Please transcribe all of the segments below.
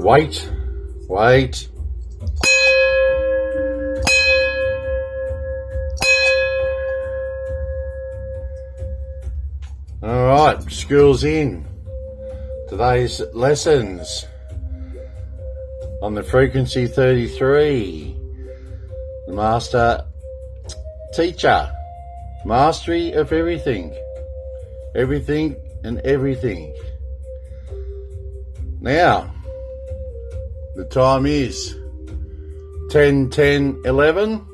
Wait. All right, school's in. Today's lessons on the frequency 33. The master teacher. Mastery of everything. Everything and everything. Now, the time is 10:10:11.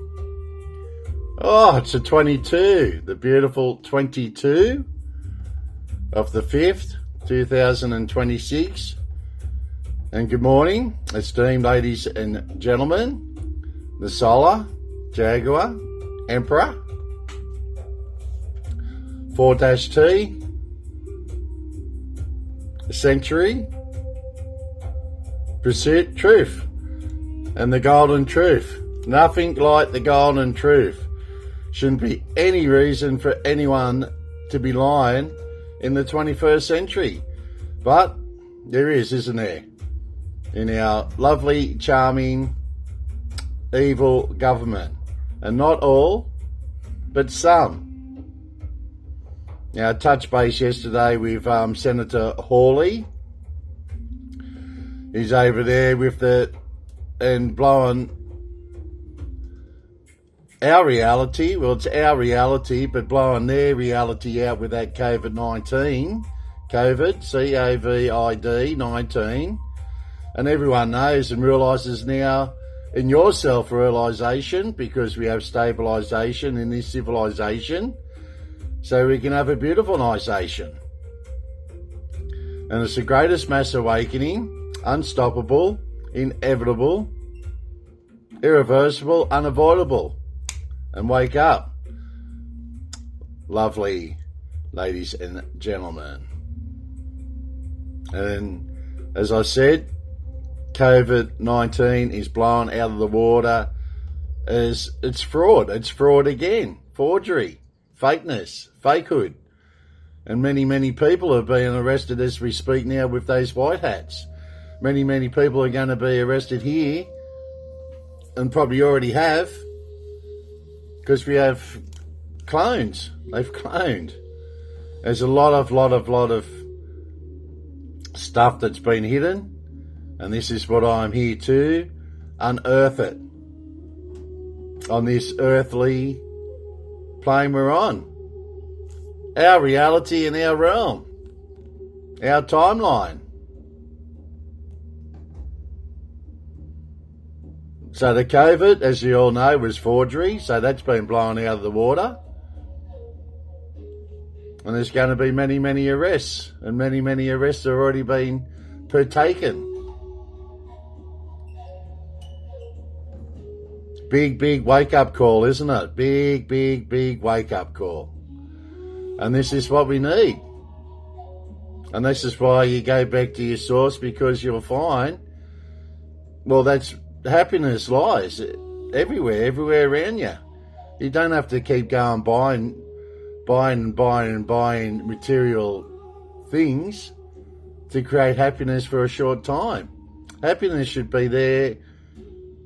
Oh, it's a 22. The beautiful 22 of the 5th, 2026. And good morning, esteemed ladies and gentlemen. The Solar, Jaguar, Emperor, 4-T, Century, Pursuit, Truth, and the Golden Truth. Nothing like the Golden Truth. Shouldn't be any reason for anyone to be lying in the 21st century. But there is, isn't there? In our lovely, charming, evil government. And not all, but some. Now, I touched base yesterday with Senator Hawley. He's over there and blowing our reality. Well, it's our reality, but blowing their reality out with that COVID-19. COVID, C-O-V-I-D, 19. And everyone knows and realises now in your self-realisation, because we have stabilisation in this civilisation, so we can have a beautifulisation. And it's the greatest mass awakening, unstoppable, inevitable, irreversible, unavoidable. And wake up, lovely ladies and gentlemen. And as I said, COVID-19 is blown out of the water as it's fraud. It's fraud again. Forgery, fakeness, fakehood. And many people are being arrested as we speak now with those white hats. Many people are going to be arrested here, and probably already have, because we have clones. They've cloned. There's a lot of stuff that's been hidden, and this is what I'm here to unearth it on this earthly plane we're on. Our reality and our realm. Our timeline. So the COVID, as you all know, was forgery. So that's been blown out of the water. And there's going to be many arrests. And many arrests have already been partaken. Big wake-up call, isn't it? Big wake-up call. And this is what we need. And this is why you go back to your source, because you'll find, well, that's happiness lies everywhere around you. You don't have to keep going buying material things to create happiness for a short time. Happiness should be there.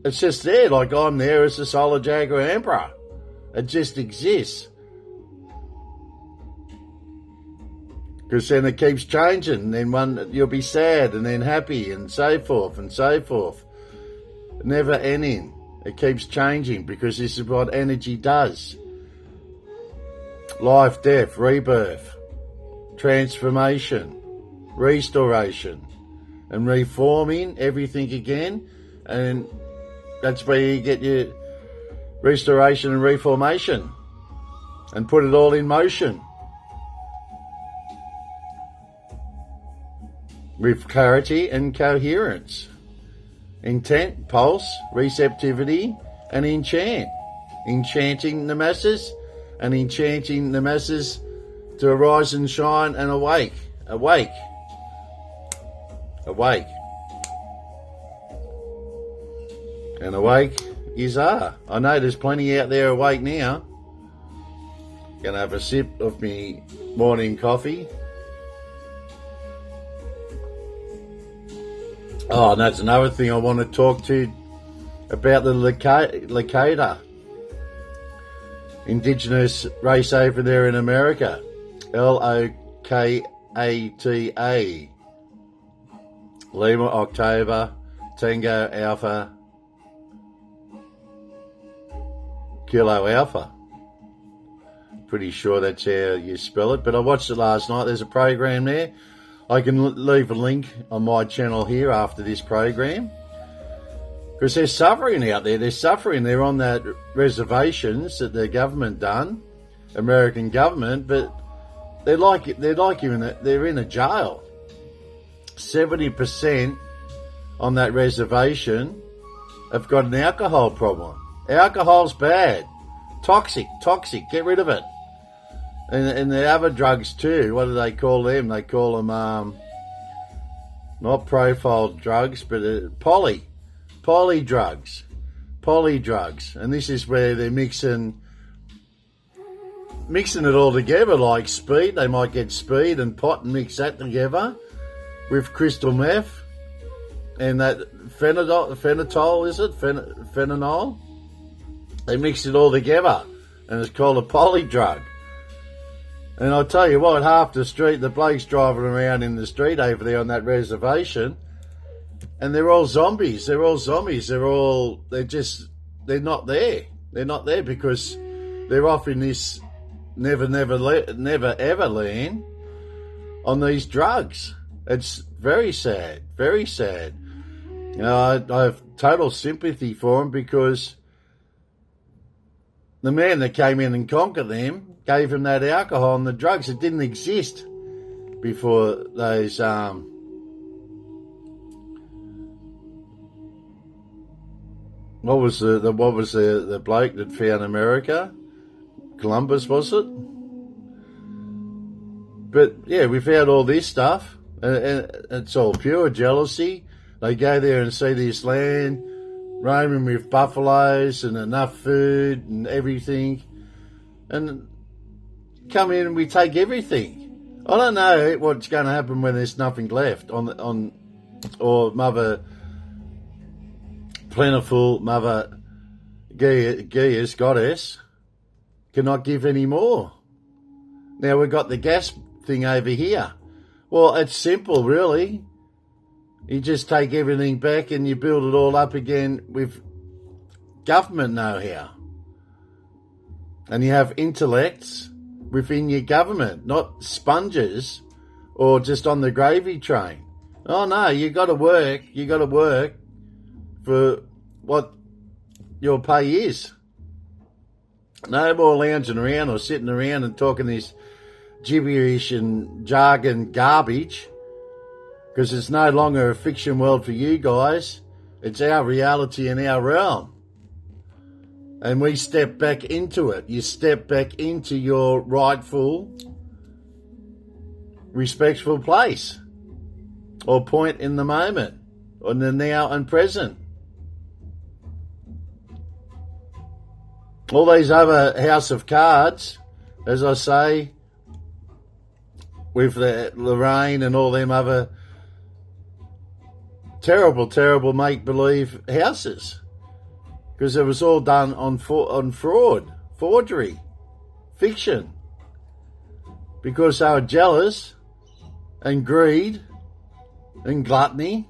It's just there, like I'm there as the Solar Jaguar Emperor. It just exists. Because then it keeps changing. Then you'll be sad and then happy and so forth and so forth. Never ending. It keeps changing because this is what energy does. Life, death, rebirth, transformation, restoration, and reforming everything again. And that's where you get your restoration and reformation and put it all in motion. With clarity and coherence. Intent, pulse, receptivity, and enchant. Enchanting the masses and enchanting the masses to arise and shine and awake. Awake. And awake is I know there's plenty out there awake now. Gonna have a sip of me morning coffee. Oh, and that's another thing I want to talk to about the Lakota Indigenous race over there in America. Lokata. Lima, October, Tango, Alpha, Kilo, Alpha. Pretty sure that's how you spell it. But I watched it last night. There's a program there. I can leave a link on my channel here after this program. Because they're suffering out there. They're suffering. They're on that reservations that the government done, American government, but they're in a jail. 70% on that reservation have got an alcohol problem. Alcohol's bad. Toxic. Get rid of it. And the other drugs too, what do they call them? They call them, not profile drugs, but poly drugs. And this is where they're mixing it all together, like speed. They might get speed and pot and mix that together with crystal meth and that phenol, is it? Phenol? They mix it all together and it's called a poly drug. And I'll tell you what, half the street, the blokes driving around in the street over there on that reservation, and they're all zombies. They're not there. They're not there because they're off in this never ever land on these drugs. It's very sad, very sad. You know, I have total sympathy for them because the man that came in and conquered them gave him that alcohol and the drugs. It didn't exist before those what was the bloke that found America? Columbus, was it? But yeah, we found all this stuff, and it's all pure jealousy. They go there and see this land roaming with buffaloes and enough food and everything, and come in and we take everything. I don't know what's going to happen when there's nothing left or Mother Plentiful, Mother Gaia's goddess cannot give any more. Now we've got the gas thing over here. Well, it's simple, really. You just take everything back and you build it all up again with government know-how. And you have intellects within your government, not sponges or just on the gravy train. Oh no, you got to work for what your pay is. No more lounging around or sitting around and talking this gibberish and jargon garbage, because it's no longer a fiction world for you guys. It's our reality in our realm. And we step back into it. You step back into your rightful, respectful place or point in the moment, or in the now and present. All these other house of cards, as I say, with the Lorraine and all them other terrible make-believe houses. Because it was all done on fraud, forgery, fiction. Because they were jealous and greed and gluttony.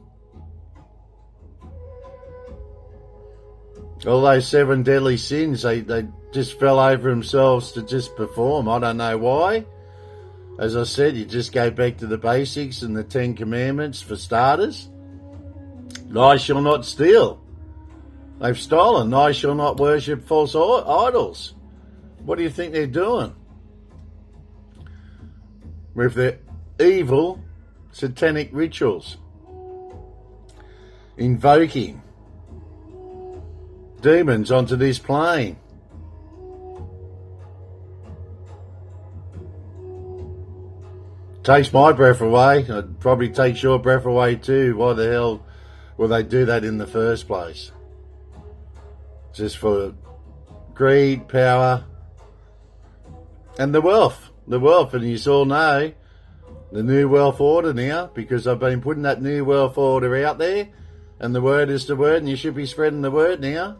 All those 7 deadly sins, they just fell over themselves to just perform. I don't know why. As I said, you just go back to the basics and the 10 Commandments for starters. I shall not steal. They've stolen. I shall not worship false idols. What do you think they're doing? With their evil satanic rituals. Invoking demons onto this plane. Takes my breath away. It probably takes your breath away too. Why the hell will they do that in the first place? Just for greed, power, and the wealth. And you all know the new wealth order now, because I've been putting that new wealth order out there, and the word is the word, and you should be spreading the word now,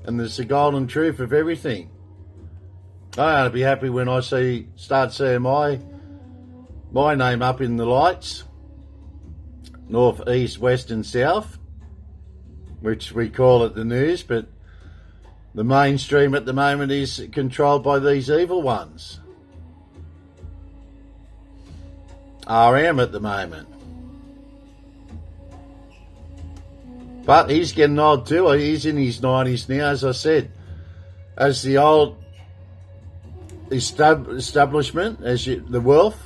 and there's the golden truth of everything. I ought to be happy when I start seeing my name up in the lights, north, east, west and south, which we call it the news, but the mainstream at the moment is controlled by these evil ones. RM at the moment. But he's getting old too. He's in his 90s now, as I said. As the old establishment, the wealth,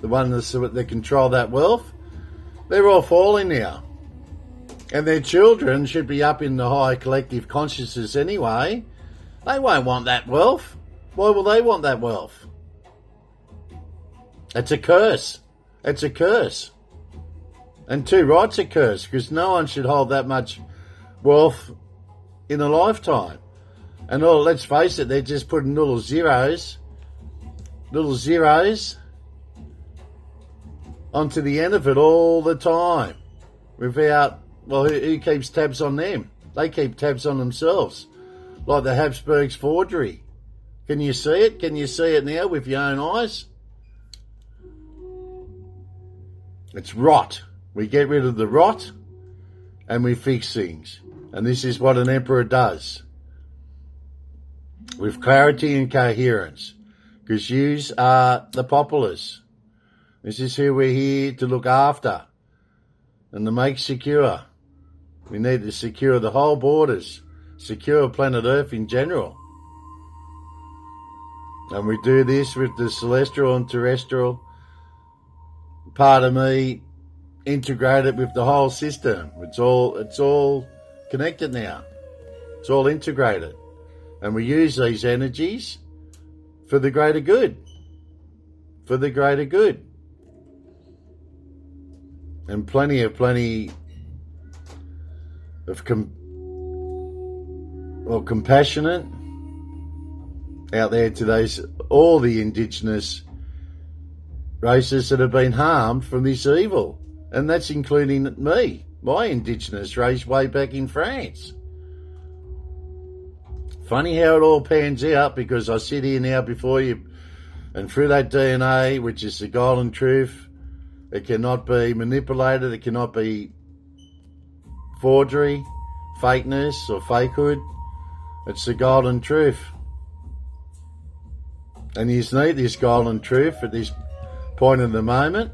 the one that control that wealth, they're all falling now. And their children should be up in the higher collective consciousness anyway. They won't want that wealth. Why will they want that wealth? It's a curse. It's a curse. And too right's a curse, because no one should hold that much wealth in a lifetime. And let's face it, they're just putting little zeros onto the end of it all the time. Without, well, who keeps tabs on them? They keep tabs on themselves. Like the Habsburgs forgery. Can you see it? Can you see it now with your own eyes? It's rot. We get rid of the rot and we fix things. And this is what an emperor does. With clarity and coherence. Because yous are the populace. This is who we're here to look after and to make secure. We need to secure the whole borders, secure planet Earth in general. And we do this with the celestial and terrestrial part of me integrated with the whole system. It's all connected now. It's all integrated. And we use these energies for the greater good. For the greater good. And plenty of compassionate out there to all the indigenous races that have been harmed from this evil. And that's including me, my indigenous race way back in France. Funny how it all pans out, because I sit here now before you, and through that DNA, which is the golden truth, it cannot be manipulated, it cannot be forgery, fakeness or fakehood. It's the golden truth. And you need this golden truth at this point in the moment,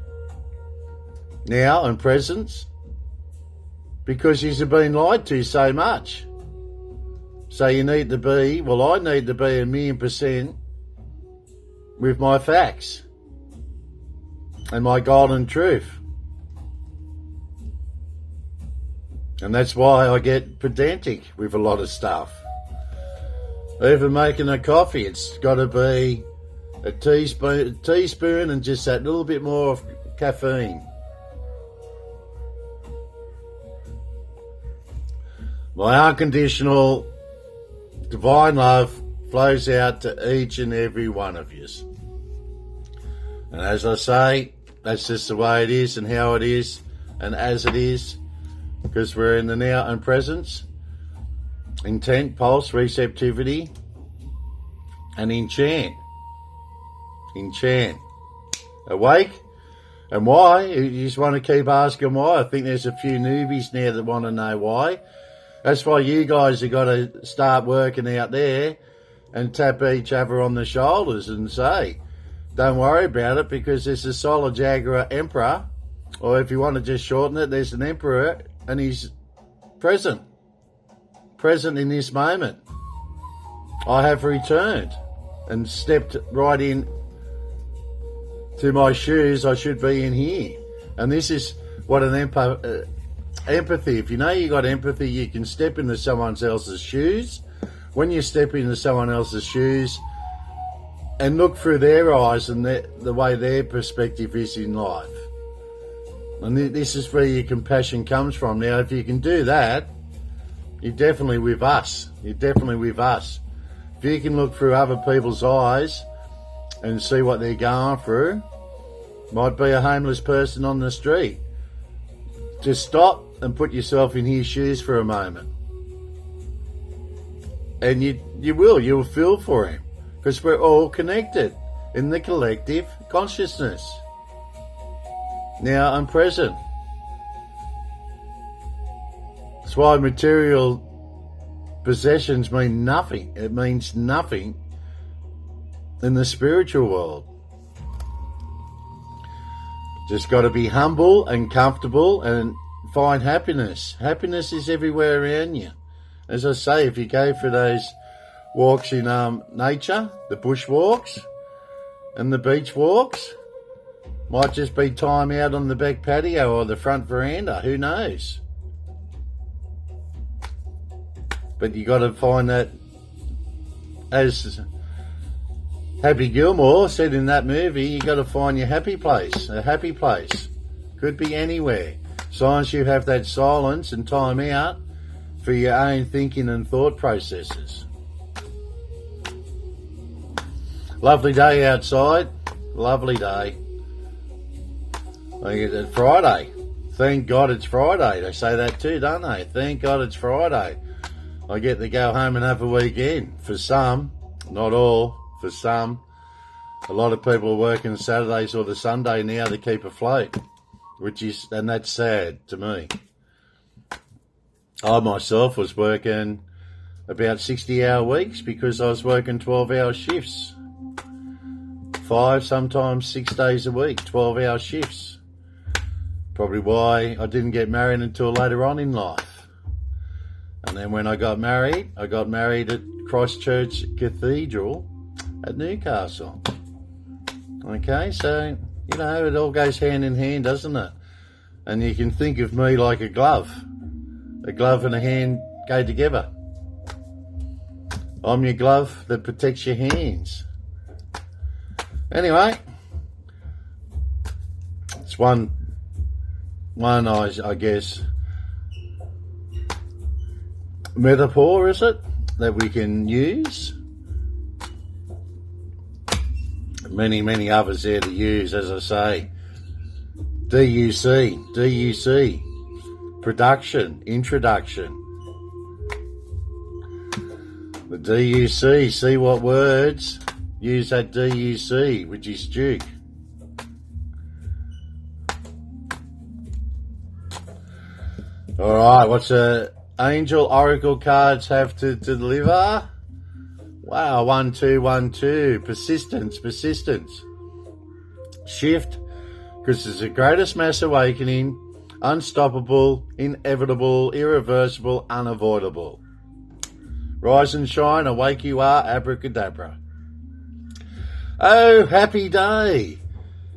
now and presence, because you've been lied to so much. So you need to be, I need to be 1,000,000% with my facts and my golden truth. And that's why I get pedantic with a lot of stuff. Even making a coffee, it's got to be a teaspoon and just that little bit more of caffeine. My unconditional divine love flows out to each and every one of you. And as I say, that's just the way it is and how it is and as it is, because we're in the now and presence, intent, pulse, receptivity, and enchant. Awake. And why? You just want to keep asking why. I think there's a few newbies now that want to know why. That's why you guys have got to start working out there and tap each other on the shoulders and say, don't worry about it, because there's a solid Jaguar emperor, or if you want to just shorten it, there's an emperor, and he's present in this moment. I have returned and stepped right in to my shoes. I should be in here. And this is what an empathy. If you know you got empathy, you can step into someone else's shoes. When you step into someone else's shoes and look through their eyes and the way their perspective is in life. And this is where your compassion comes from. Now, if you can do that, you're definitely with us. If you can look through other people's eyes and see what they're going through, Might be a homeless person on the street. Just stop and put yourself in his shoes for a moment. And you'll feel for him. Because we're all connected in the collective consciousness. Now I'm present. That's why material possessions mean nothing. It means nothing in the spiritual world. Just got to be humble and comfortable and find happiness. Happiness is everywhere around you. As I say, if you go for those walks in nature, the bush walks and the beach walks, might just be time out on the back patio or the front veranda. Who knows? But you got to find that, as Happy Gilmore said in that movie, you got to find your happy place. A happy place could be anywhere. As long as you have that silence and time out for your own thinking and thought processes. Lovely day outside. Lovely day. It's Friday. Thank God it's Friday. They say that too, don't they? Thank God it's Friday. I get to go home and have a weekend. For some, not all, for some. A lot of people are working Saturdays or the Sunday now to keep afloat, and that's sad to me. I myself was working about 60-hour weeks because I was working 12-hour shifts. 5, sometimes 6 days a week, 12-hour shifts. Probably why I didn't get married until later on in life. And then when I got married at Christchurch Cathedral at Newcastle. Okay, so, it all goes hand in hand, doesn't it? And you can think of me like a glove. A glove and a hand go together. I'm your glove that protects your hands. Anyway, it's one I guess, metaphor, is it, that we can use? Many, many others there to use, as I say. DUC, production, introduction. The DUC, see what words use that DUC, which is Duke. All right, what's the angel oracle cards have to deliver? Wow, 1, 2, 1, 2. Persistence. Shift, because it's the greatest mass awakening, unstoppable, inevitable, irreversible, unavoidable. Rise and shine, awake you are, abracadabra. Oh, happy day.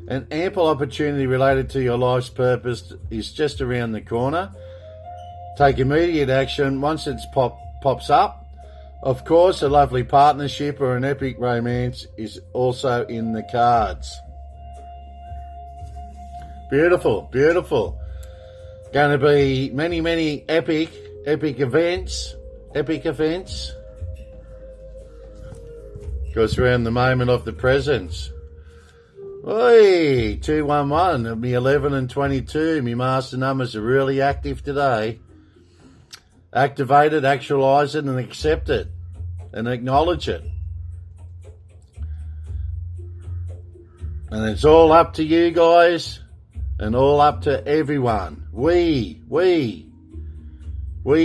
An ample opportunity related to your life's purpose is just around the corner. Take immediate action once it pops up. Of course, a lovely partnership or an epic romance is also in the cards. Beautiful. Going to be many, many epic events. Because we're in the moment of the presence. Oi, 211, me 11 and 22. Me master numbers are really active today. Activate it, actualize it, and accept it. And acknowledge it. And it's all up to you guys. And all up to everyone. We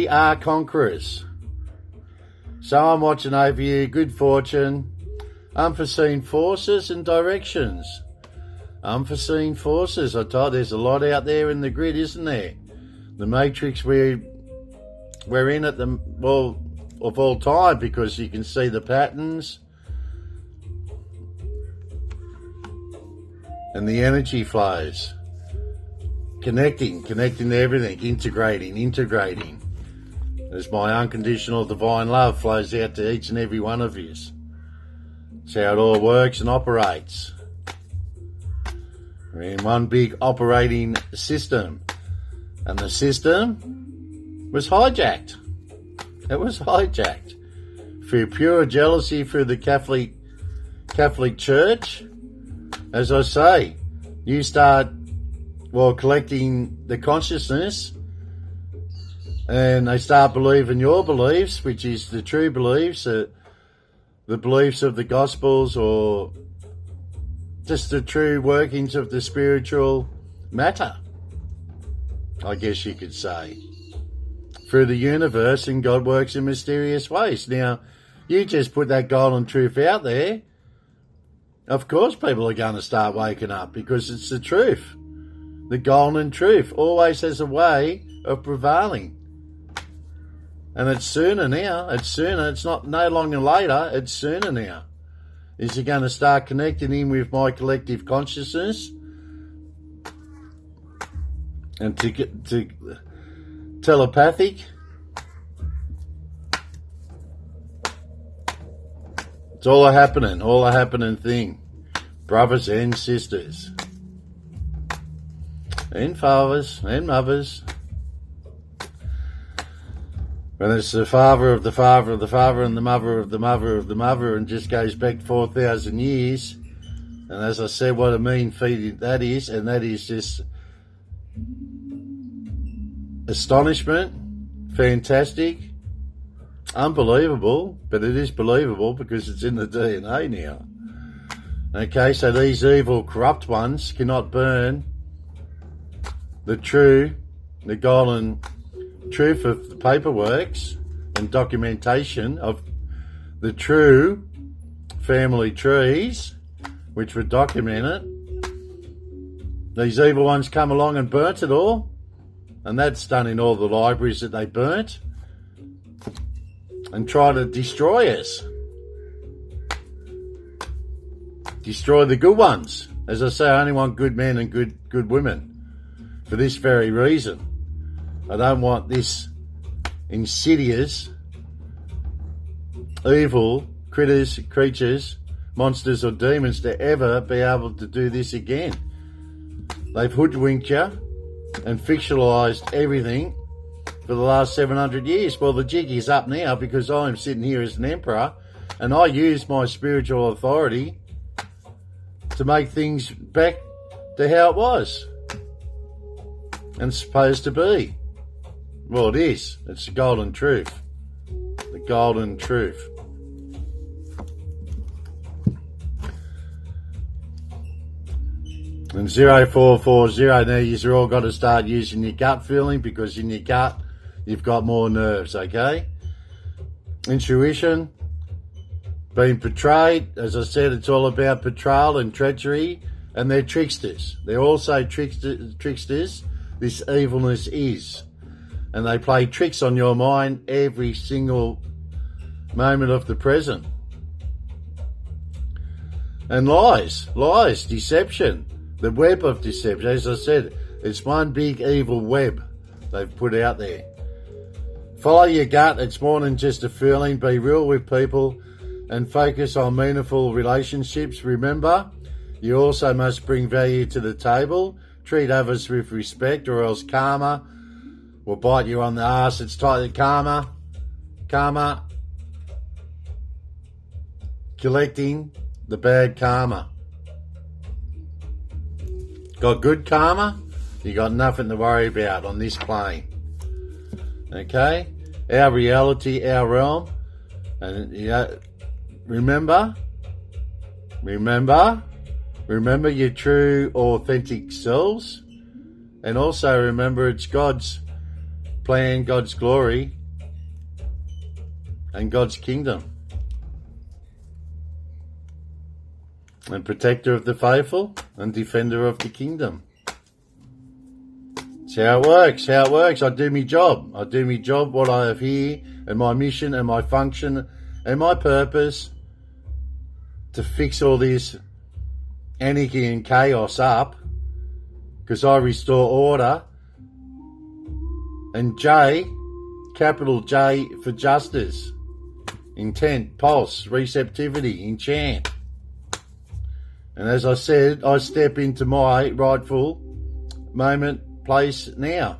are conquerors. So I'm watching over you. Good fortune. Unforeseen forces and directions. Unforeseen forces. I told you, there's a lot out there in the grid, isn't there? The matrix we're in at the of all time, because you can see the patterns and the energy flows. Connecting to everything, integrating. As my unconditional divine love flows out to each and every one of you. That's how it all works and operates. We're in one big operating system. And the system was hijacked. It was hijacked. Through pure jealousy through the Catholic Church. As I say, you start, collecting the consciousness, and they start believing your beliefs, which is the true beliefs, the beliefs of the Gospels, or just the true workings of the spiritual matter, I guess you could say, through the universe, and God works in mysterious ways. Now, you just put that golden truth out there, of course people are going to start waking up, because it's the truth. The golden truth always has a way of prevailing. And it's sooner now. It's sooner. It's not no longer later. It's sooner now. Is you're going to start connecting in with my collective consciousness, and to telepathic. It's all a happening thing. Brothers and sisters. And fathers and mothers. And it's the father of the father of the father and the mother of the mother of the mother, and just goes back 4,000 years. And as I said, what a mean feat that is, and that is just astonishment, fantastic, unbelievable, but it is believable because it's in the DNA now. Okay, so these evil, corrupt ones cannot burn the golden truth of the paperworks and documentation of the true family trees, which were documented. These evil ones come along and burnt it all, and that's done in all the libraries that they burnt, and try to destroy us. Destroy the good ones. As I say, I only want good men and good women. For this very reason. I don't want this insidious, evil creatures, monsters or demons to ever be able to do this again. They've hoodwinked you and fictionalised everything for the last 700 years. Well, the jig is up now, because I'm sitting here as an emperor, and I use my spiritual authority to make things back to how it was and supposed to be. Well, it is. It's the golden truth. The golden truth. And 0440, now you've all got to start using your gut feeling, because in your gut you've got more nerves, okay? Intuition, being portrayed, as I said, it's all about betrayal and treachery, and they're tricksters. They're also tricksters. This evilness is. And they play tricks on your mind every single moment of the present. And lies, deception, the web of deception. As I said, it's one big evil web they've put out there. Follow your gut. It's more than just a feeling. Be real with people and focus on meaningful relationships. Remember, you also must bring value to the table. Treat others with respect, or else karma will bite you on the ass. It's tight. Karma, collecting the bad karma. Got good karma? You got nothing to worry about on this plane. Okay? Our reality, our realm. And remember your true, authentic selves. And also remember, it's God's plan, God's glory, and God's kingdom. And protector of the faithful and defender of the kingdom. It's how it works. I do my job. What I have here, and my mission and my function and my purpose to fix all this anarchy and chaos up, because I restore order. And J, capital J, for justice, intent, pulse, receptivity, enchant. And as I said, I step into my rightful moment, place now.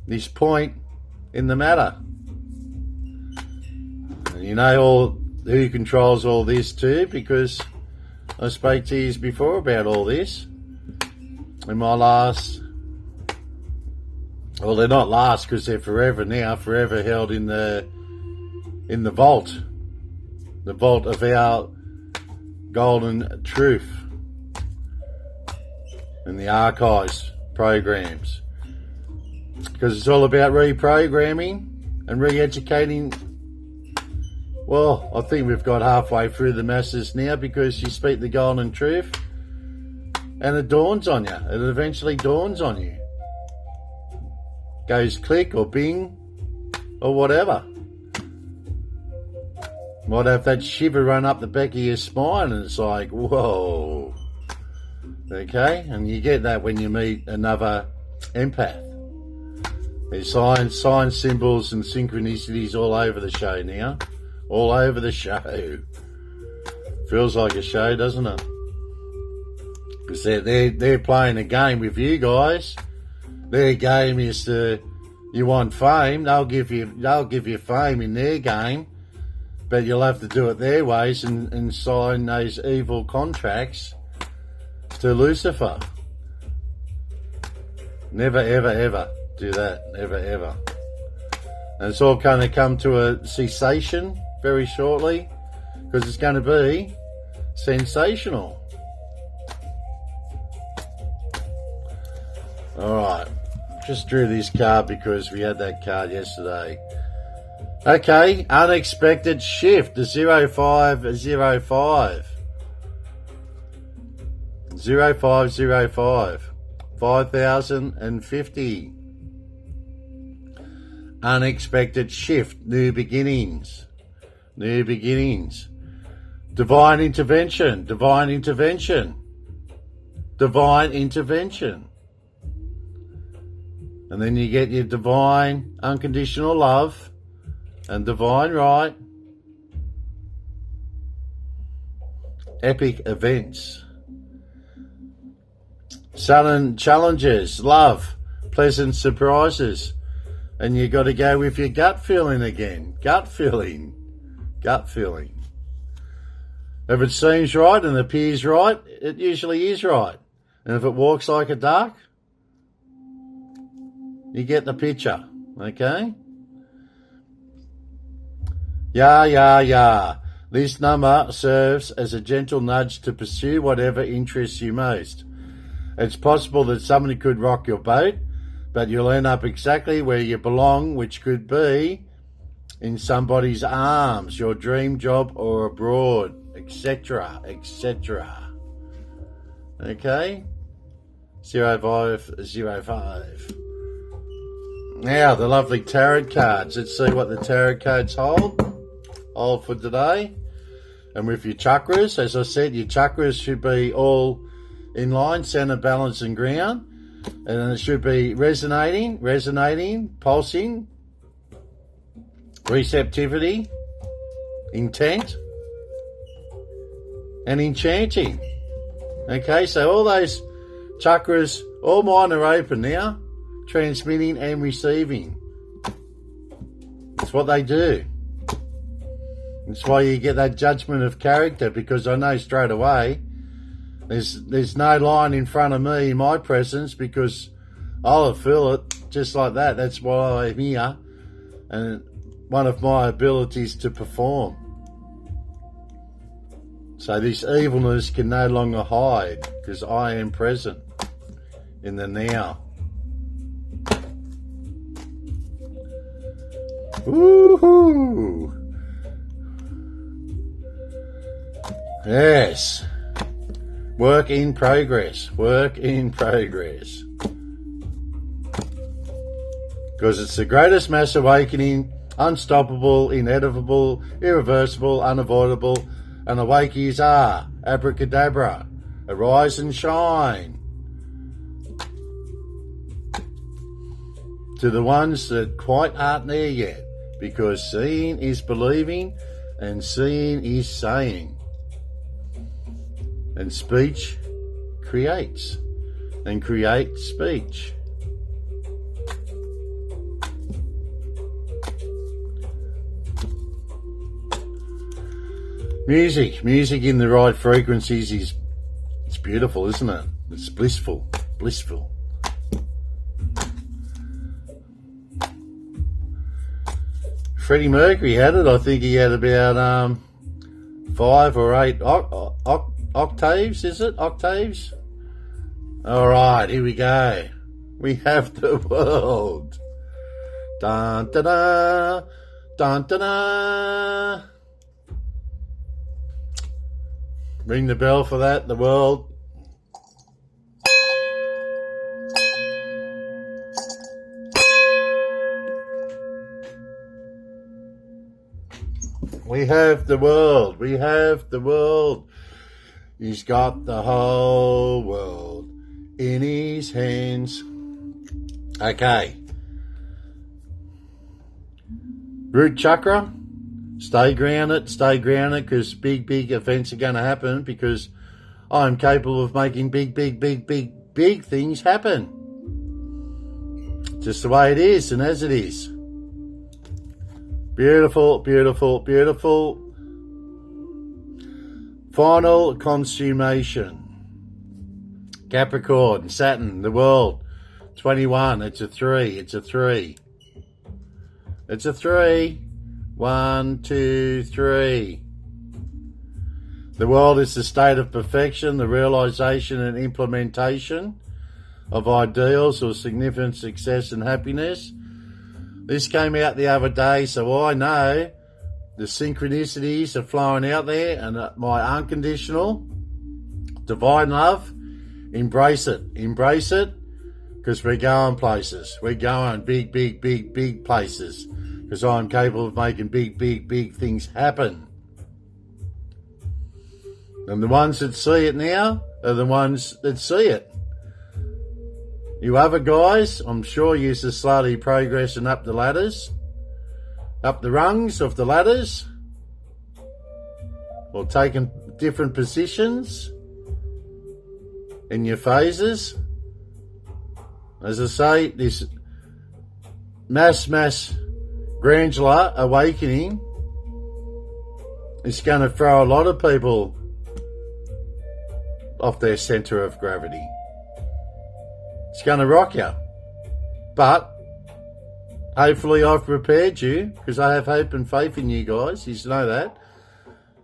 This point in the matter. And you know who controls all this too, because I spoke to you before about all this. In my last... Well, they're not last because they're forever now, forever held in the vault. The vault of our golden truth. In the archives programs. Because it's all about reprogramming and re-educating. Well, I think we've got halfway through the masses now because you speak the golden truth and it dawns on you. It eventually dawns on you. Goes click or bing or whatever. Might have that shiver run up the back of your spine and it's like, whoa. Okay? And you get that when you meet another empath. There's signs, symbols and synchronicities all over the show now. All over the show. Feels like a show, doesn't it? Because they're playing a game with you guys. Their game is you want fame. They'll give you fame in their game, but you'll have to do it their ways and sign those evil contracts to Lucifer. Never, ever, ever do that. Never, ever. And it's all going to come to a cessation very shortly because it's going to be sensational. All right. Just drew this card because we had that card yesterday. Okay. Unexpected shift. The 0505. 0505. 5050. Unexpected shift. New beginnings. New beginnings. Divine intervention. Divine intervention. Divine intervention. And then you get your divine unconditional love and divine right. Epic events. Sudden challenges. Love. Pleasant surprises. And you got to go with your gut feeling again. Gut feeling. Gut feeling. If it seems right and appears right, it usually is right. And if it walks like a duck, you get the picture. Okay? Yeah. This number serves as a gentle nudge to pursue whatever interests you most. It's possible that somebody could rock your boat, but you'll end up exactly where you belong, which could be in somebody's arms, your dream job or abroad, etc., etc. Okay? 0505. Now, the lovely tarot cards. Let's see what the tarot cards hold for today. And with your chakras, as I said, your chakras should be all in line, center, balance, and ground. And it should be resonating, pulsing, receptivity, intent, and enchanting. Okay, so all those chakras, all mine are open now, transmitting and receiving. That's what they do. That's why you get that judgment of character, because I know straight away there's no line in front of me in my presence, because I'll feel it just like that. That's why I'm here, and one of my abilities to perform. So this evilness can no longer hide, because I am present in the now. Woohoo! Yes. Work in progress. Work in progress. Because it's the greatest mass awakening, unstoppable, inevitable, irreversible, unavoidable, and awakees are. Abracadabra. Arise and shine. To the ones that quite aren't there yet, because seeing is believing and seeing is saying. And speech creates, and create speech. Music in the right frequencies it's beautiful, isn't it? It's blissful. Freddie Mercury had it. I think he had about 5 or 8 octaves. Is it octaves? All right, here we go. We have the world. Dun da da, dun da da. Ring the bell for that. The world. We have the world. We have the world. He's got the whole world in his hands. Okay. Root chakra. Stay grounded, because big events are going to happen, because I'm capable of making big things happen. Just the way it is and as it is. Beautiful. Final consummation. Capricorn, Saturn, the world. 21, it's a 3. It's a 3. 1, 2, 3. The world is the state of perfection, the realization and implementation of ideals or significant success and happiness. This came out the other day, so I know the synchronicities are flowing out there, and my unconditional divine love, embrace it, because we're going places. We're going big places. Because I'm capable of making big things happen. And the ones that see it now are the ones that see it. You other guys, I'm sure you're slowly progressing up the ladders, up the rungs of the ladders, or taking different positions in your phases. As I say, this mass granular awakening is going to throw a lot of people off their centre of gravity. It's going to rock you. But hopefully I've prepared you, because I have hope and faith in you guys. You know that.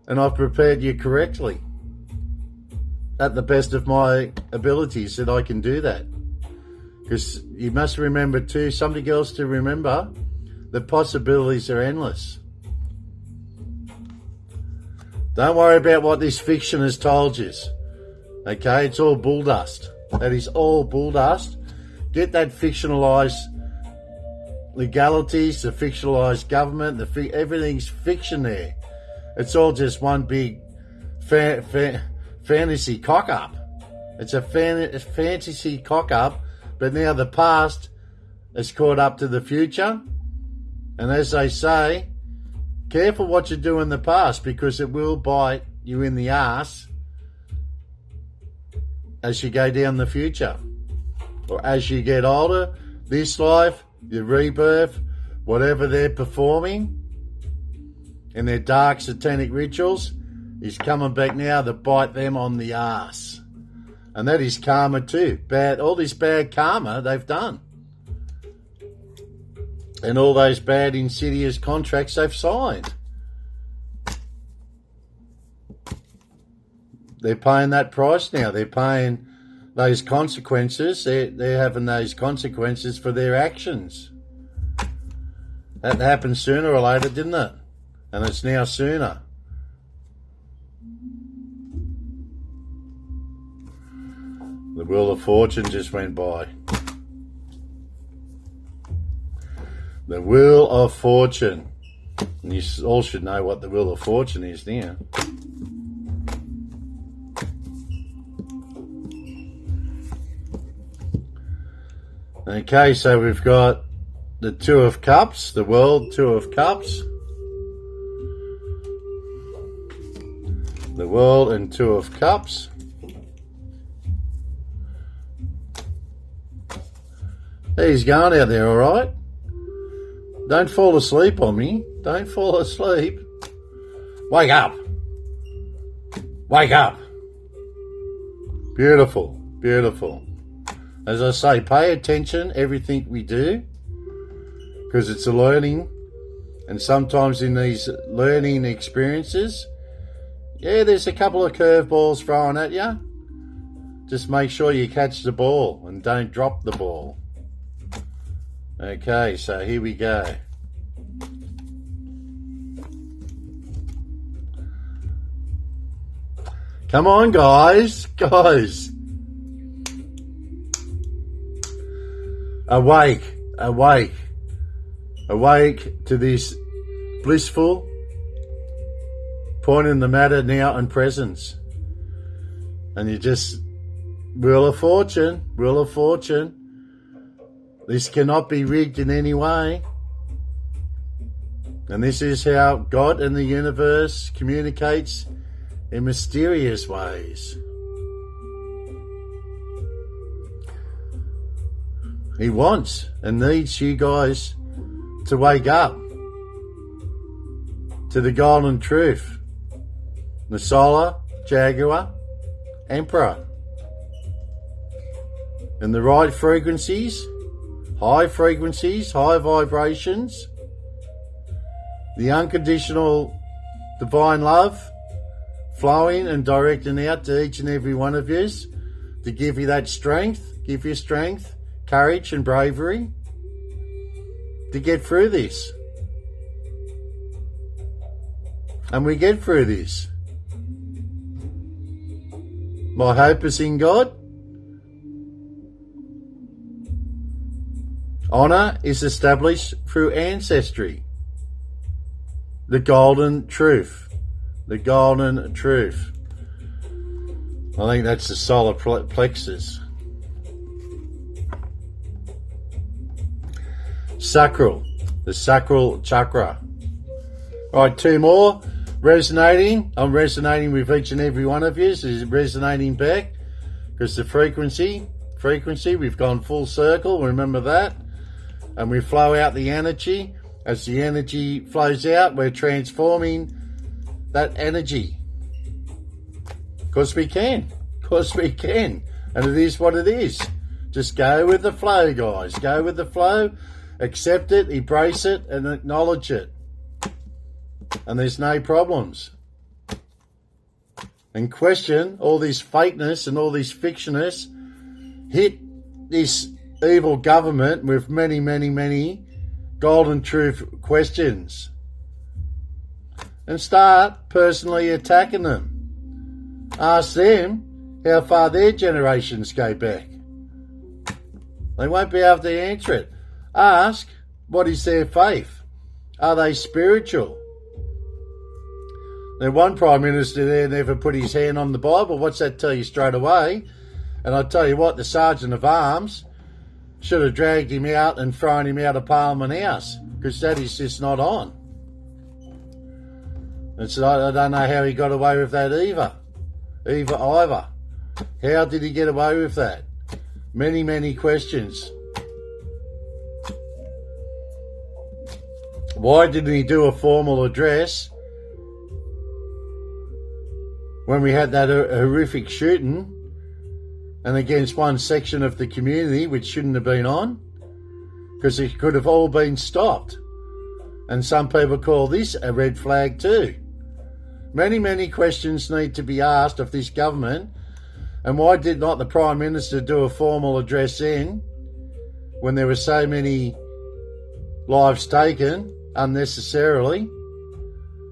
And I've prepared you correctly at the best of my abilities that I can do that. Because you must remember too, something else to remember, the possibilities are endless. Don't worry about what this fiction has told you. Okay, it's all bull dust. That is all bull dust. Get that fictionalised legalities, the fictionalised government, everything's fiction there. It's all just one big fantasy cock-up. It's a fantasy cock-up, but now the past is caught up to the future. And as they say, careful what you do in the past, because it will bite you in the ass as you go down the future. Or as you get older, this life, your rebirth, whatever they're performing in their dark satanic rituals is coming back now to bite them on the ass. And that is karma too. All this bad karma they've done. And all those bad, insidious contracts they've signed. They're paying that price now. They're paying those consequences. They're having those consequences for their actions. That happened sooner or later, didn't it? And it's now sooner. The Wheel of Fortune just went by. The Wheel of Fortune. And you all should know what the Wheel of Fortune is now. Okay, so we've got the Two of Cups, the World Two of Cups. The World and Two of Cups. He's going out there, all right? Don't fall asleep on me. Don't fall asleep. Wake up. Wake up. Beautiful, beautiful. As I say, pay attention everything we do, because it's a learning, and sometimes in these learning experiences, yeah, there's a couple of curveballs thrown at you. Just make sure you catch the ball and don't drop the ball. Okay, so here we go. Come on, guys. Awake to this blissful point in the matter now and presence. And you just, Wheel of Fortune. This cannot be rigged in any way. And this is how God and the universe communicates in mysterious ways. He wants and needs you guys to wake up to the golden truth. The Solar Jaguar Emperor. In the right frequencies, high vibrations, the unconditional divine love flowing and directing out to each and every one of you to give you that strength, courage and bravery to get through this. And we get through this. My hope is in God. Honour is established through ancestry. The golden truth. I think that's the solar plexus. Sacral. The sacral chakra. Right, two more. Resonating. I'm resonating with each and every one of you. So it's resonating back. Because the frequency, we've gone full circle. Remember that. And we flow out the energy. As the energy flows out, we're transforming that energy. Because we can. And it is what it is. Just go with the flow, guys. Go with the flow. Accept it, embrace it, and acknowledge it. And there's no problems. And question all this fakeness and all this fictionness. Hit this evil government with many, many, many golden truth questions. And start personally attacking them. Ask them how far their generations go back. They won't be able to answer it. Ask, what is their faith? Are they spiritual? Now, one Prime Minister there never put his hand on the Bible. What's that tell you straight away? And I tell you what, the Sergeant of Arms should have dragged him out and thrown him out of Parliament House, because that is just not on. And so I don't know how he got away with that either. How did he get away with that? Many, many questions. Why didn't he do a formal address when we had that horrific shooting and against one section of the community which shouldn't have been on? Because it could have all been stopped. And some people call this a red flag too. Many, many questions need to be asked of this government. And why did not the Prime Minister do a formal address then, when there were so many lives taken unnecessarily?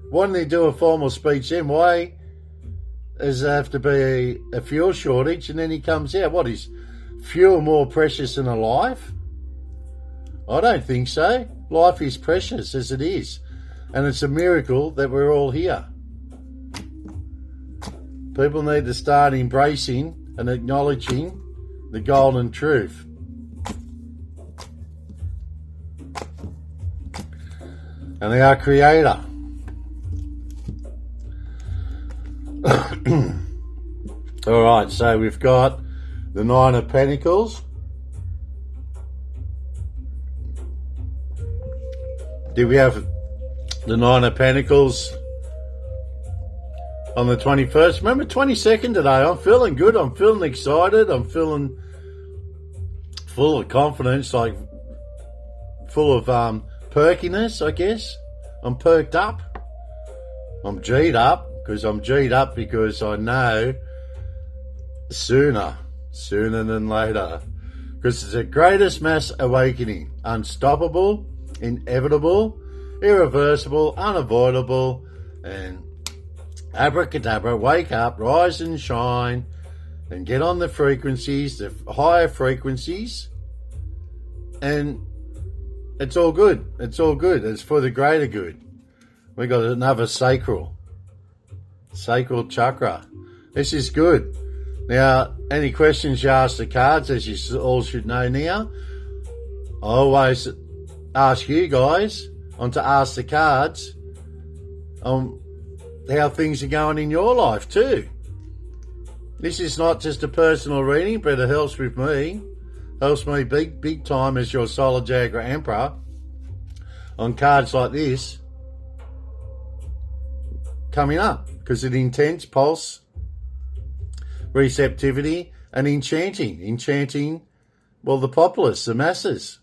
Why didn't he do a formal speech then? Why does there have to be a fuel shortage and then he comes out? What, is fuel more precious than a life? I don't think so. Life is precious as it is. And it's a miracle that we're all here. People need to start embracing and acknowledging the golden truth. And our Creator. All right, so we've got the Nine of Pentacles. Did we have the Nine of Pentacles on the 21st. Remember 22nd today. I'm feeling good. I'm feeling excited. I'm feeling full of confidence, like full of perkiness, I guess. I'm perked up. I'm G'd up because I know sooner than later. Because it's the greatest mass awakening. Unstoppable, inevitable, irreversible, unavoidable, and abracadabra, wake up, rise and shine, and get on the frequencies, the higher frequencies, and it's all good. It's all good. It's for the greater good. We got another sacral chakra. This is good. Now, any questions you ask the cards, as you all should know now, I always ask you guys to ask the cards how things are going in your life too. This is not just a personal reading, but it helps with me. Helps me big time as your Solar Jaguar Emperor on cards like this coming up, because of intense pulse, receptivity, and enchanting, well, the populace, the masses,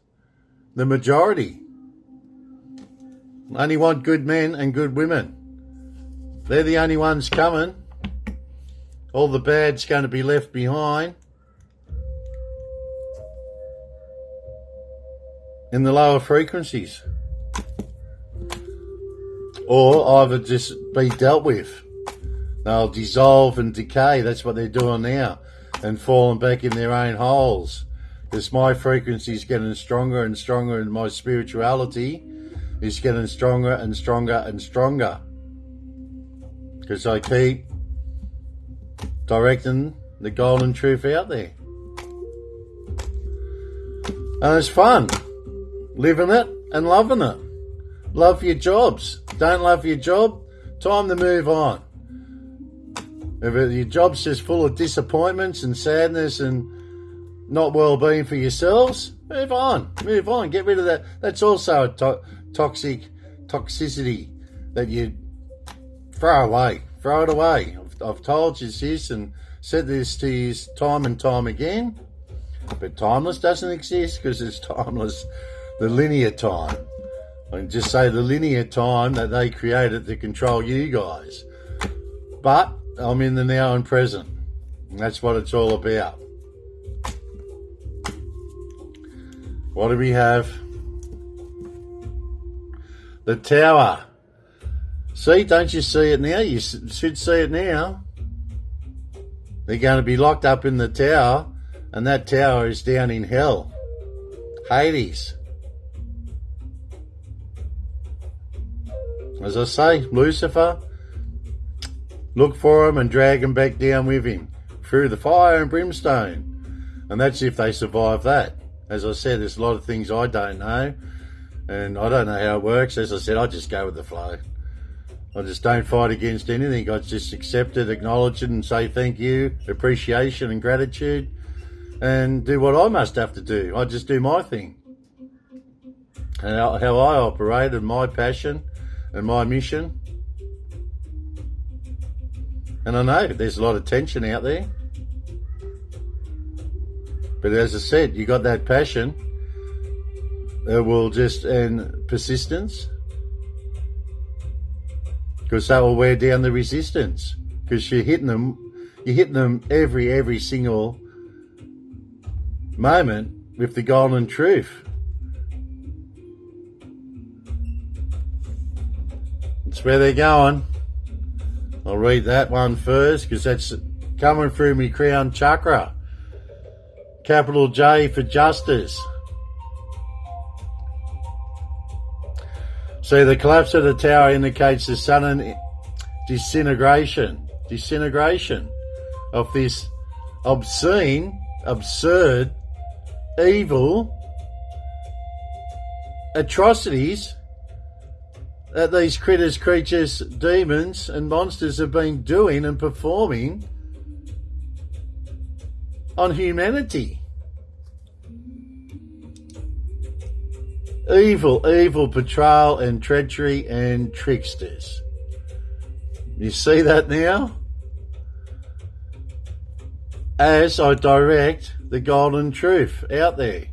the majority. Only want good men and good women. They're the only ones coming. All the bad's going to be left behind in the lower frequencies, or either just be dealt with. They'll dissolve and decay. That's what they're doing now, and falling back in their own holes. Because my frequency is getting stronger and stronger, and my spirituality is getting stronger and stronger and stronger. Because I keep directing the golden truth out there. And it's fun. Living it and loving it. Love your jobs. Don't love your job, time to move on. If your job's just full of disappointments and sadness and not well-being for yourselves, move on. Get rid of that. That's also a toxicity that you throw away. Throw it away. I've told you this and said this to you time and time again, but timeless doesn't exist because it's timeless. The linear time. I can just say the linear time that they created to control you guys. But I'm in the now and present. And that's what it's all about. What do we have? The Tower. See, don't you see it now? You should see it now. They're going to be locked up in the tower, and that tower is down in hell. Hades. As I say, Lucifer, look for him and drag him back down with him through the fire and brimstone. And that's if they survive that. As I said, there's a lot of things I don't know, and I don't know how it works. As I said, I just go with the flow. I just don't fight against anything. I just accept it, acknowledge it, and say thank you, appreciation and gratitude, and do what I must have to do. I just do my thing. And how I operate, and my passion and my mission. And I know there's a lot of tension out there. But as I said, you got that passion that will just, and persistence, because that will wear down the resistance, because you're hitting them every single moment with the golden truth. That's where they're going. I'll read that one first because that's coming through me crown chakra. Capital J for justice. See, the collapse of the tower indicates the sudden disintegration of this obscene, absurd, evil atrocities that these creatures, demons and monsters have been doing and performing on humanity. Evil betrayal and treachery and tricksters. You see that now? As I direct the golden truth out there.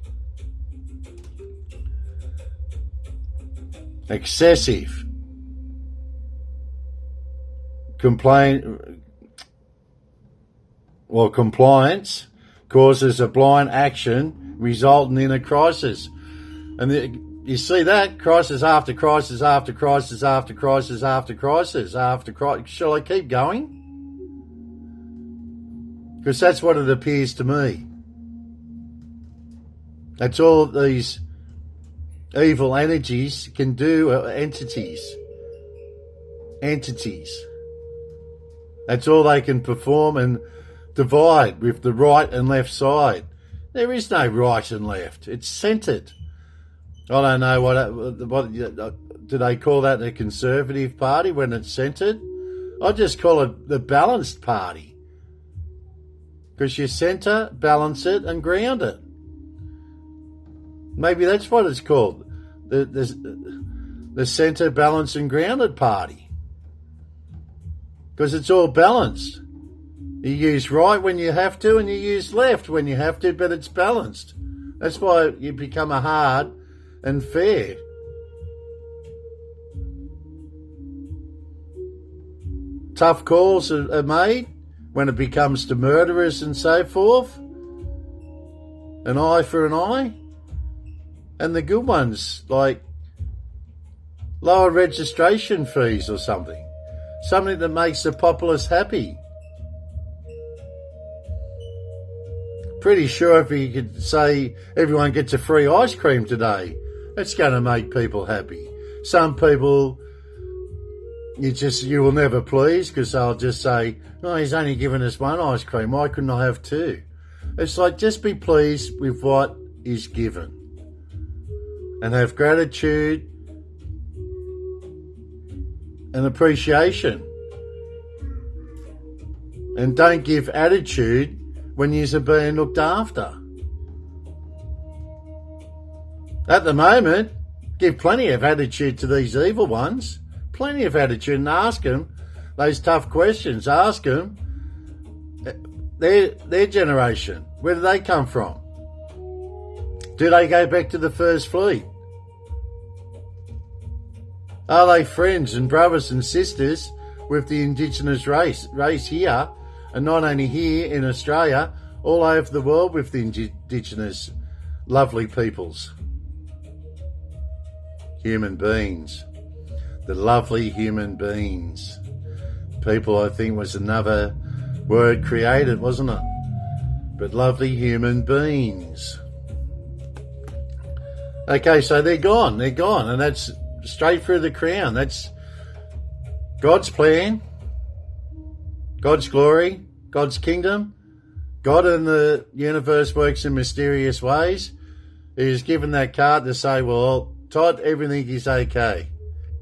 Excessive compliance causes a blind action resulting in a crisis. And you see that? Crisis after crisis after crisis after crisis after crisis after crisis. Shall I keep going? Because that's what it appears to me. That's all these evil energies can do, entities. That's all they can perform and divide with the right and left side. There is no right and left. It's centered. I don't know what do they call that, the Conservative Party when it's centered? I just call it the balanced party. Because you center, balance it, and ground it. Maybe that's what it's called. The center, balance, and grounded party. Because it's all balanced. You use right when you have to, and you use left when you have to, but it's balanced. That's why you become a hard and fair. Tough calls are made when it becomes to murderers and so forth. An eye for an eye. And the good ones, like lower registration fees or something. Something that makes the populace happy. Pretty sure if you could say everyone gets a free ice cream today, it's going to make people happy. Some people you will never please because they'll just say, oh, he's only given us one ice cream. Why couldn't I have two? It's like, just be pleased with what is given and have gratitude and appreciation. And don't give attitude when you're being looked after. At the moment, give plenty of attitude to these evil ones. Plenty of attitude, and ask them those tough questions. Ask them their generation. Where do they come from? Do they go back to the First Fleet? Are they friends and brothers and sisters with the Indigenous race here, and not only here in Australia, all over the world with the Indigenous lovely peoples? Human beings. The lovely human beings. People, I think, was another word created, wasn't it? But lovely human beings. Okay, so they're gone, and that's straight through the crown. That's God's plan, God's glory, God's kingdom. God in the universe works in mysterious ways. He's given that card to say, well, Todd, everything is okay.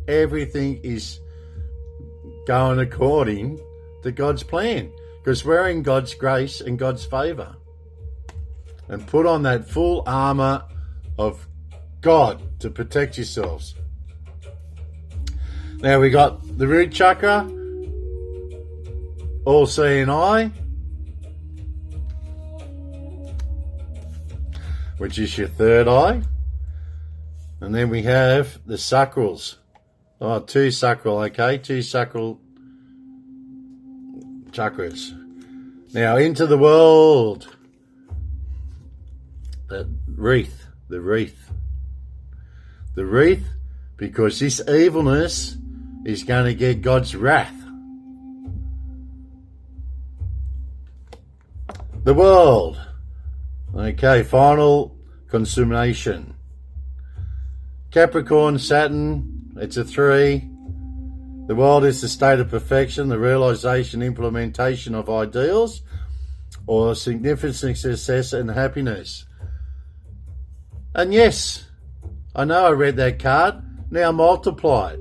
Everything is going according to God's plan, because we're in God's grace and God's favour. And put on that full armour of God to protect yourselves. Now we got the root chakra, all seeing eye, which is your third eye. And then we have the sacrals. Oh, two sacral chakras. Now into the world. The wreath, because this evilness is going to get God's wrath. The world. Okay, final consummation. Capricorn, Saturn, it's a 3. The world is the state of perfection, the realization, implementation of ideals, or significant success and happiness. And yes, I know I read that card. Now multiply it,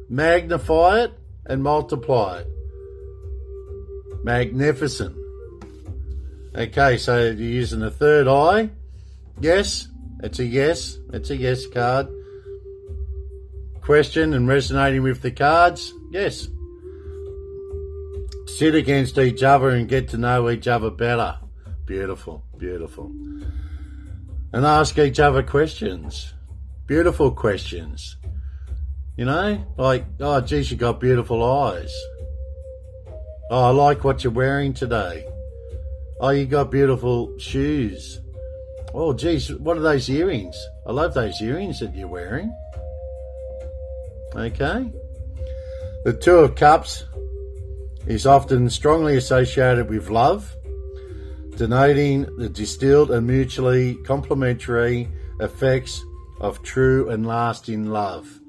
magnify it, and multiply it. Magnificent. Okay, so you're using the third eye. Yes, it's a yes card. question and resonating with the cards? Yes. Sit against each other and get to know each other better. Beautiful, beautiful. And ask each other questions. Beautiful questions. You know, like, oh, geez, you got beautiful eyes. Oh, I like what you're wearing today. Oh, you got beautiful shoes. Oh, geez, what are those earrings? I love those earrings that you're wearing. Okay. The Two of Cups is often strongly associated with love, denoting the distilled and mutually complementary effects of true and lasting love.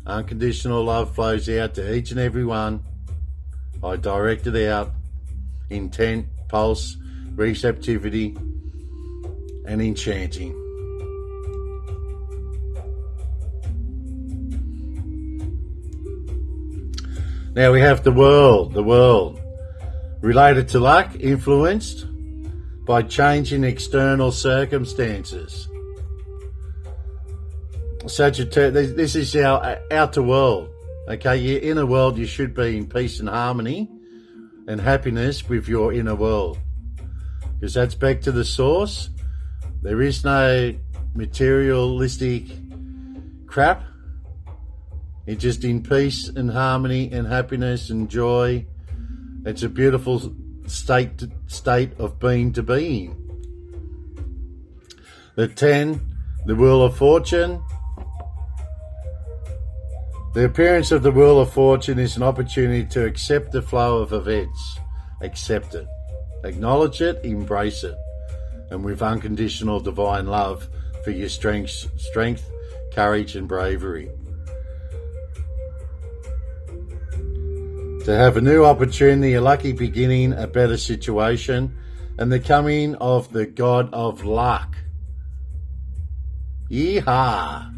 Unconditional love flows out to each and every one. I direct it out. Intent, pulse, receptivity, and enchanting. Now we have the world, related to luck, influenced by changing external circumstances. This is our outer world. Okay, your inner world, you should be in peace and harmony and happiness with your inner world. Because that's back to the source. There is no materialistic crap. You're just in peace and harmony and happiness and joy. It's a beautiful state of being to be in. The 10, the Wheel of Fortune. The appearance of the Wheel of Fortune is an opportunity to accept the flow of events. Accept it. Acknowledge it, embrace it. And with unconditional divine love for your strength, courage and bravery. To have a new opportunity, a lucky beginning, a better situation, and the coming of the God of Luck. Yeehaw!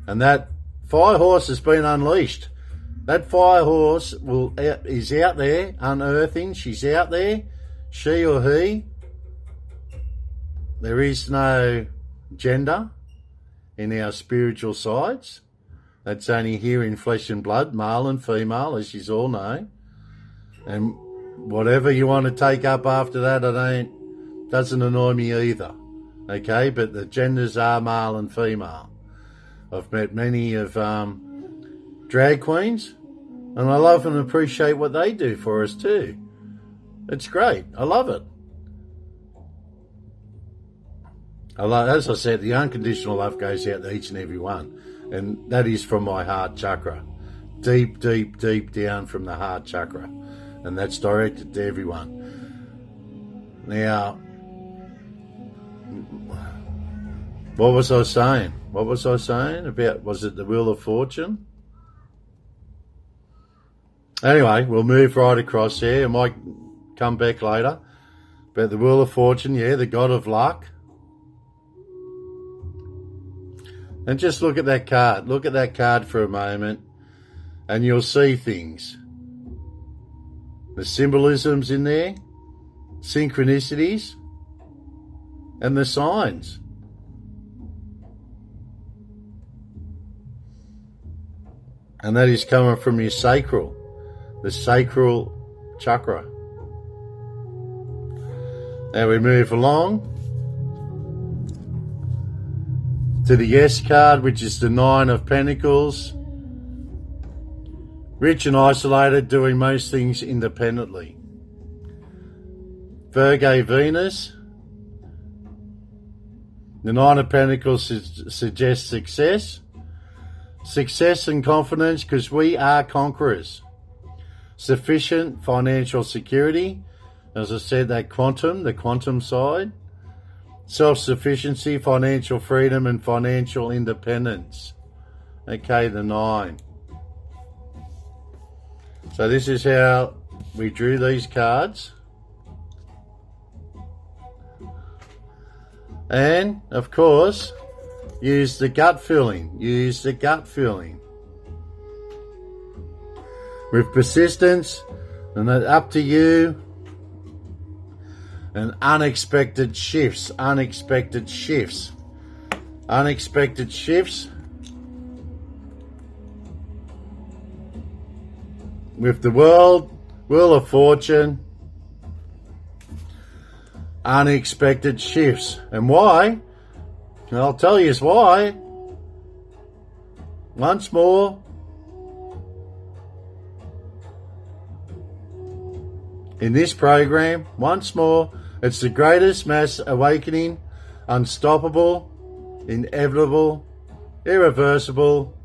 And that fire horse has been unleashed. That fire horse is out there unearthing. She's out there, she or he. There is no gender in our spiritual sides. That's only here in flesh and blood, male and female, as you all know. And whatever you want to take up after that, doesn't annoy me either. Okay, but the genders are male and female. I've met many of drag queens, and I love and appreciate what they do for us too. It's great. I love it. As I said, the unconditional love goes out to each and every one. And that is from my heart chakra. Deep, deep, deep down from the heart chakra. And that's directed to everyone. Now, what was I saying? About, was it the Wheel of Fortune? Anyway, we'll move right across here. I might come back later. But the Wheel of Fortune, yeah, the God of Luck. And just look at that card. Look at that card for a moment and you'll see things. The symbolisms in there, synchronicities, and the signs. And that is coming from your sacral, the sacral chakra. Now we move along to the Yes card, which is the 9 of Pentacles. Rich and isolated, doing most things independently. Virgo Venus. The 9 of Pentacles suggests success. Success and confidence, because we are conquerors. Sufficient financial security. As I said, the quantum side. Self-sufficiency, financial freedom, and financial independence. Okay, the 9. So this is how we drew these cards. And, of course, use the gut feeling. Use the gut feeling. With persistence, and up to you. And unexpected shifts. with the Wheel of Fortune, unexpected shifts. And why? And I'll tell you why. Once more, in this program, once more, it's the greatest mass awakening, unstoppable, inevitable, irreversible,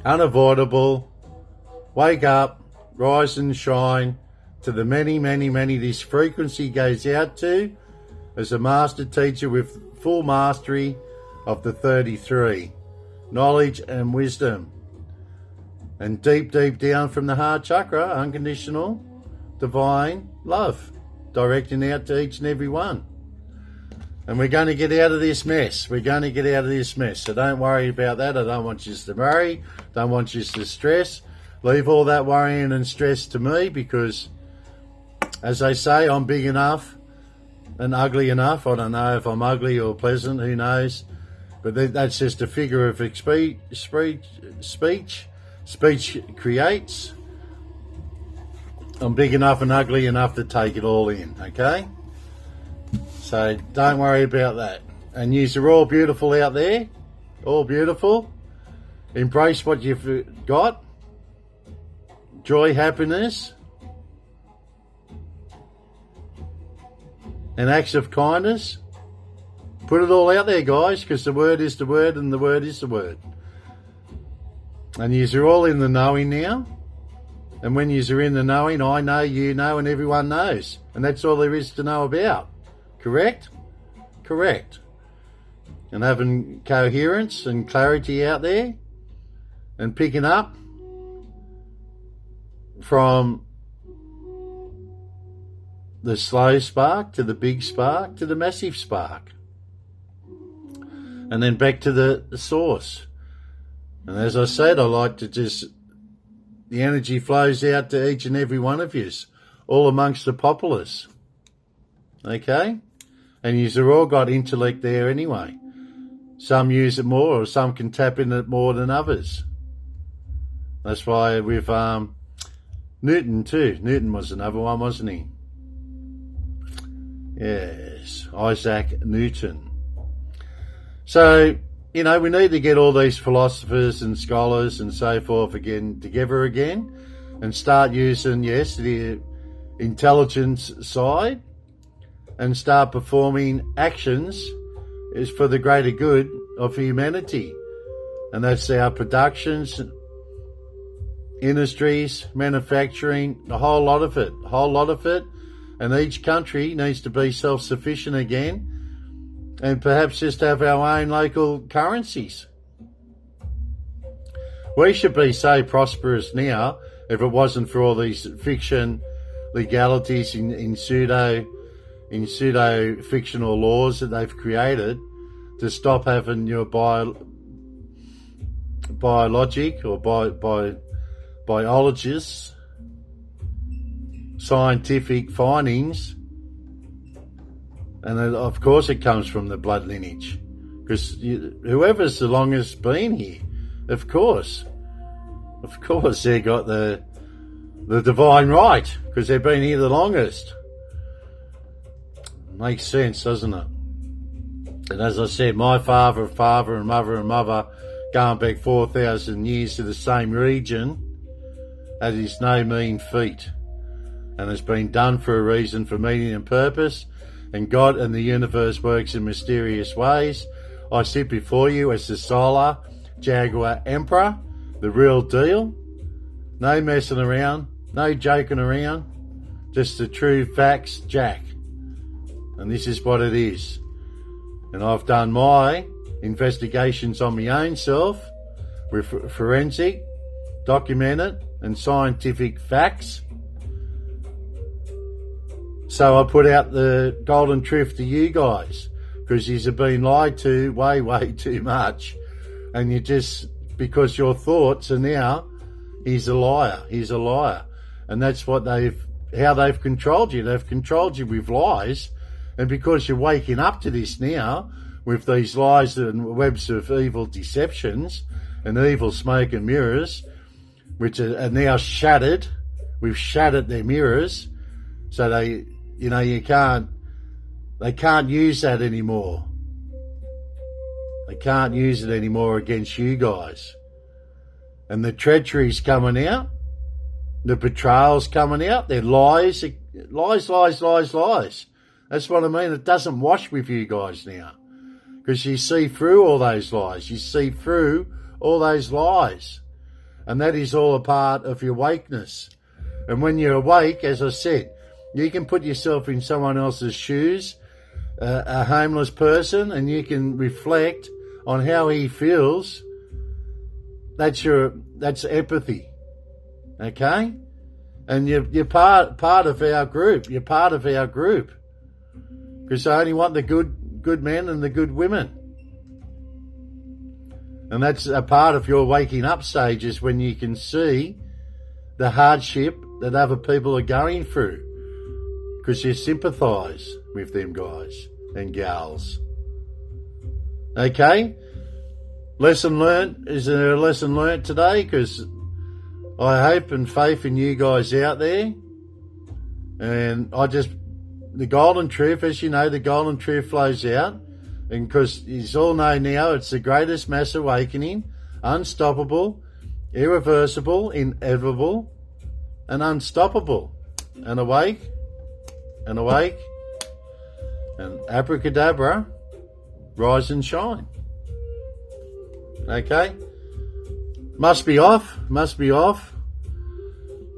unavoidable. Wake up, rise and shine to the many, many, many this frequency goes out to as a master teacher with full mastery of the 33, knowledge and wisdom. And deep, deep down from the heart chakra, unconditional, divine love, directing out to each and every one. And we're going to get out of this mess. We're going to get out of this mess. So don't worry about that. I don't want you to worry. Don't want you to stress. Leave all that worrying and stress to me because, as they say, I'm big enough and ugly enough. I don't know if I'm ugly or pleasant. Who knows? But that's just a figure of speech. Speech creates. I'm big enough and ugly enough to take it all in, okay? So don't worry about that. And you're all beautiful out there. All beautiful. Embrace what you've got. Joy, happiness. And acts of kindness. Put it all out there, guys, because the word is the word and the word is the word. And you're all in the knowing now. And when you're in the knowing, I know, you know, and everyone knows. And that's all there is to know about. Correct? Correct. And having coherence and clarity out there. And picking up from the slow spark to the big spark to the massive spark. And then back to the source. And as I said, I like to the energy flows out to each and every one of you, all amongst the populace. Okay? And you've all got intellect there anyway. Some use it more or some can tap in it more than others. That's why with Newton too. Newton was another one, wasn't he? Yes, Isaac Newton. So, you know, we need to get all these philosophers and scholars and so forth together again and start using, yes, the intelligence side and start performing actions is for the greater good of humanity. And that's our productions, industries, manufacturing, a whole lot of it. And each country needs to be self-sufficient again and perhaps just have our own local currencies. We should be so prosperous now if it wasn't for all these fiction legalities in pseudo fictional laws that they've created to stop having your biologic or biologists scientific findings. And of course it comes from the blood lineage, because whoever's the longest been here, of course they got the divine right, because they've been here the longest. Makes sense, doesn't it? And as I said, my father and mother going back 4,000 years to the same region, that is no mean feat, and it's been done for a reason, for meaning and purpose. And God and the universe works in mysterious ways. I sit before you as the solar Jaguar Emperor, the real deal. No messing around, no joking around, just the true facts, Jack. And this is what it is. And I've done my investigations on my own self with forensic, documented and scientific facts. So I put out the golden truth to you guys, because you've been lied to way too much. And you just, because your thoughts are now, he's a liar. And that's what how they've controlled you. They've controlled you with lies. And because you're waking up to this now, with these lies and webs of evil deceptions and evil smoke and mirrors, which are now shattered. We've shattered their mirrors, so they can't use that anymore. They can't use it anymore against you guys. And the treachery's coming out, the betrayal's coming out, their lies. That's what I mean. It doesn't wash with you guys now, because you see through all those lies. You see through all those lies. And that is all a part of your awakeness. And when you're awake, as I said, you can put yourself in someone else's shoes, a homeless person, and you can reflect on how he feels. That's empathy. Okay? And you're part of our group. You're part of our group. Because I only want the good men and the good women. And that's a part of your waking up stages, when you can see the hardship that other people are going through, because you sympathise with them guys and gals. Okay? Lesson learnt. Is there a lesson learnt today? Because I hope and faith in you guys out there. And the golden truth, as you know, the golden truth flows out. And because you all know now, it's the greatest mass awakening, unstoppable, irreversible, inevitable, and unstoppable. And awake, and abracadabra, rise and shine. Okay? Must be off.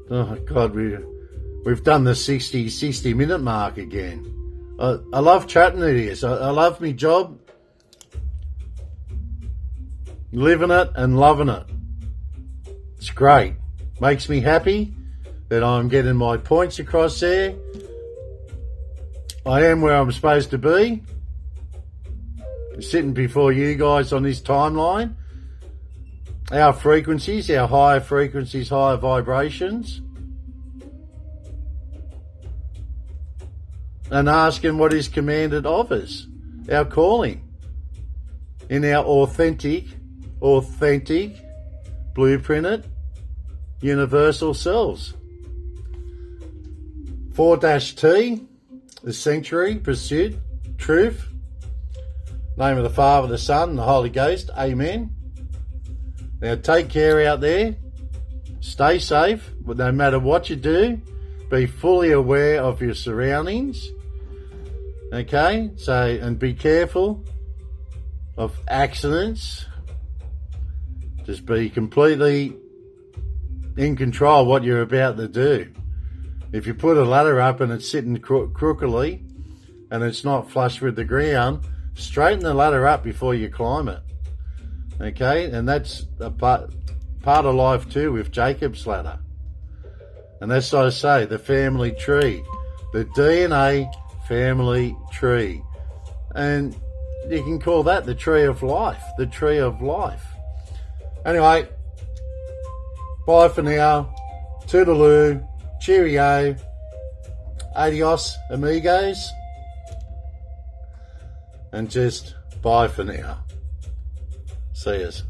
Oh, God, we've done the 60 minute mark again. I love chatting to you. I love my job. Living it and loving it. It's great. Makes me happy that I'm getting my points across there. I am where I'm supposed to be. Sitting before you guys on this timeline. Our frequencies, our higher frequencies, higher vibrations. And asking what is commanded of us, our calling, in our authentic, blueprinted, universal selves. 4-T, the sanctuary, pursuit, truth. Name of the Father, the Son, and the Holy Ghost. Amen. Now take care out there. Stay safe, but no matter what you do, be fully aware of your surroundings. Okay, and be careful of accidents. Just be completely in control of what you're about to do. If you put a ladder up and it's sitting crookedly and it's not flush with the ground, straighten the ladder up before you climb it. Okay, and that's a part of life too, with Jacob's ladder. And that's what I say, the family tree, the DNA family tree. And you can call that the tree of life, the tree of life. Anyway, bye for now. Toodaloo, cheerio, adios amigos, and just bye for now. See yous.